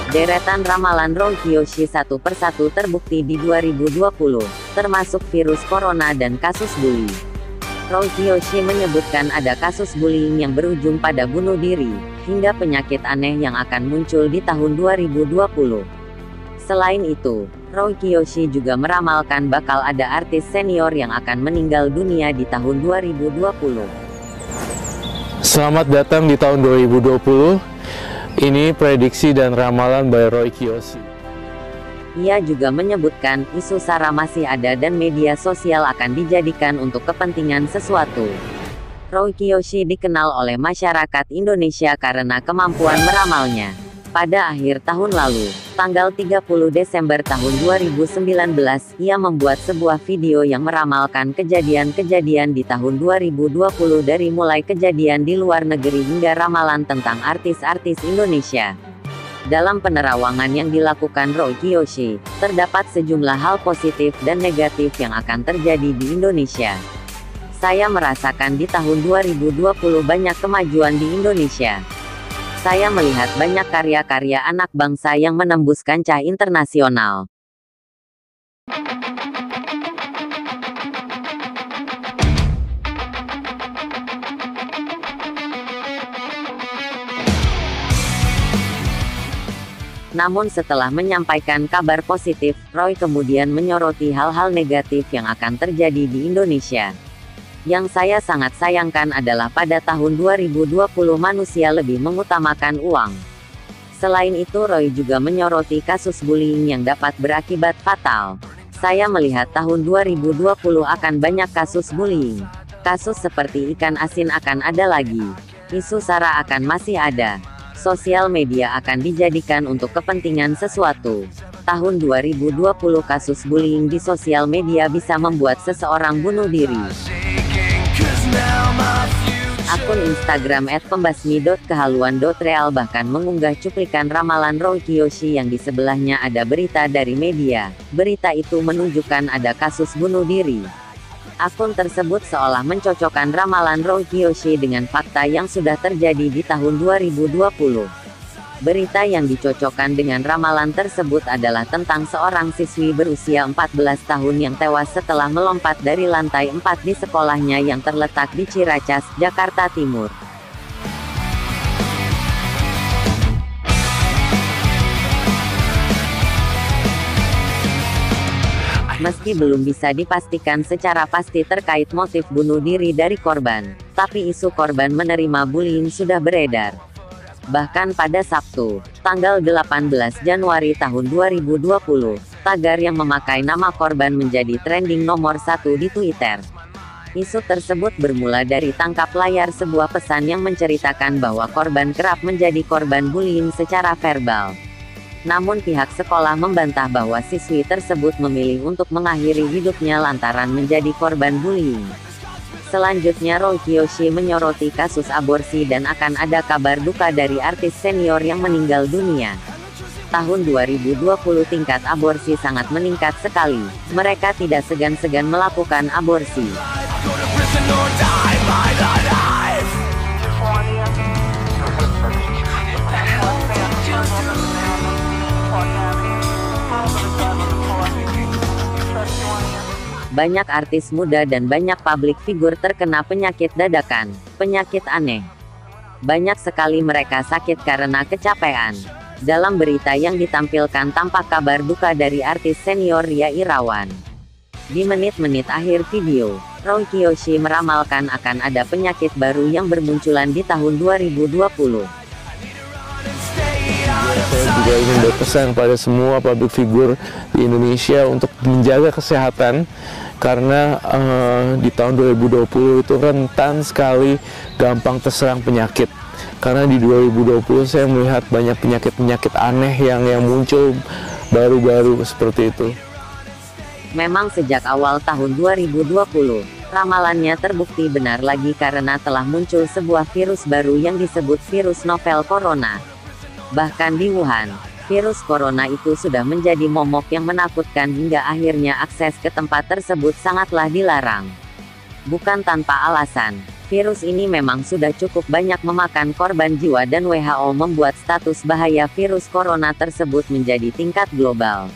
Deretan ramalan Roy Kiyoshi satu persatu terbukti di 2020, termasuk virus corona dan kasus bully. Roy Kiyoshi menyebutkan ada kasus bullying yang berujung pada bunuh diri, hingga penyakit aneh yang akan muncul di tahun 2020. Selain itu, Roy Kiyoshi juga meramalkan bakal ada artis senior yang akan meninggal dunia di tahun 2020. Selamat datang di tahun 2020. Ini prediksi dan ramalan by Roy Kiyoshi. Ia juga menyebutkan isu SARA masih ada dan media sosial akan dijadikan untuk kepentingan sesuatu. Roy Kiyoshi dikenal oleh masyarakat Indonesia karena kemampuan meramalnya. Pada akhir tahun lalu, tanggal 30 Desember tahun 2019, ia membuat sebuah video yang meramalkan kejadian-kejadian di tahun 2020 dari mulai kejadian di luar negeri hingga ramalan tentang artis-artis Indonesia. Dalam penerawangan yang dilakukan Roy Kiyoshi, terdapat sejumlah hal positif dan negatif yang akan terjadi di Indonesia. Saya merasakan di tahun 2020 banyak kemajuan di Indonesia. Saya melihat banyak karya-karya anak bangsa yang menembus kancah internasional. Namun setelah menyampaikan kabar positif, Roy kemudian menyoroti hal-hal negatif yang akan terjadi di Indonesia. Yang saya sangat sayangkan adalah pada tahun 2020 manusia lebih mengutamakan uang. Selain itu Roy juga menyoroti kasus bullying yang dapat berakibat fatal. Saya melihat tahun 2020 akan banyak kasus bullying. Kasus seperti ikan asin akan ada lagi. Isu SARA akan masih ada. Sosial media akan dijadikan untuk kepentingan sesuatu. Tahun 2020 kasus bullying di sosial media bisa membuat seseorang bunuh diri. Akun Instagram @pembasmi.kehaluan.real bahkan mengunggah cuplikan ramalan Roy Kiyoshi yang di sebelahnya ada berita dari media. Berita itu menunjukkan ada kasus bunuh diri. Akun tersebut seolah mencocokkan ramalan Roy Kiyoshi dengan fakta yang sudah terjadi di tahun 2020. Berita yang dicocokkan dengan ramalan tersebut adalah tentang seorang siswi berusia 14 tahun yang tewas setelah melompat dari lantai 4 di sekolahnya yang terletak di Ciracas, Jakarta Timur. Meski belum bisa dipastikan secara pasti terkait motif bunuh diri dari korban, tapi isu korban menerima bullying sudah beredar. Bahkan pada Sabtu, tanggal 18 Januari tahun 2020, tagar yang memakai nama korban menjadi trending nomor 1 di Twitter. Isu tersebut bermula dari tangkap layar sebuah pesan yang menceritakan bahwa korban kerap menjadi korban bullying secara verbal. Namun pihak sekolah membantah bahwa siswi tersebut memilih untuk mengakhiri hidupnya lantaran menjadi korban bullying. Selanjutnya Roy Kiyoshi menyoroti kasus aborsi dan akan ada kabar duka dari artis senior yang meninggal dunia. Tahun 2020 tingkat aborsi sangat meningkat sekali. Mereka tidak segan-segan melakukan aborsi. Banyak artis muda dan banyak publik figur terkena penyakit dadakan, penyakit aneh. Banyak sekali mereka sakit karena kecapean. Dalam berita yang ditampilkan tampak kabar duka dari artis senior Ria Irawan. Di menit-menit akhir video, Roy Kiyoshi meramalkan akan ada penyakit baru yang bermunculan di tahun 2020. Saya juga ingin berpesan pada semua public figure di Indonesia untuk menjaga kesehatan, karena di tahun 2020 itu rentan sekali gampang terserang penyakit. Karena di 2020 saya melihat banyak penyakit-penyakit aneh yang muncul baru-baru seperti itu. Memang sejak awal tahun 2020, ramalannya terbukti benar lagi karena telah muncul sebuah virus baru yang disebut virus novel corona. Bahkan di Wuhan, virus corona itu sudah menjadi momok yang menakutkan hingga akhirnya akses ke tempat tersebut sangatlah dilarang. Bukan tanpa alasan, Virus ini memang sudah cukup banyak memakan korban jiwa dan WHO membuat status bahaya virus corona tersebut menjadi tingkat global.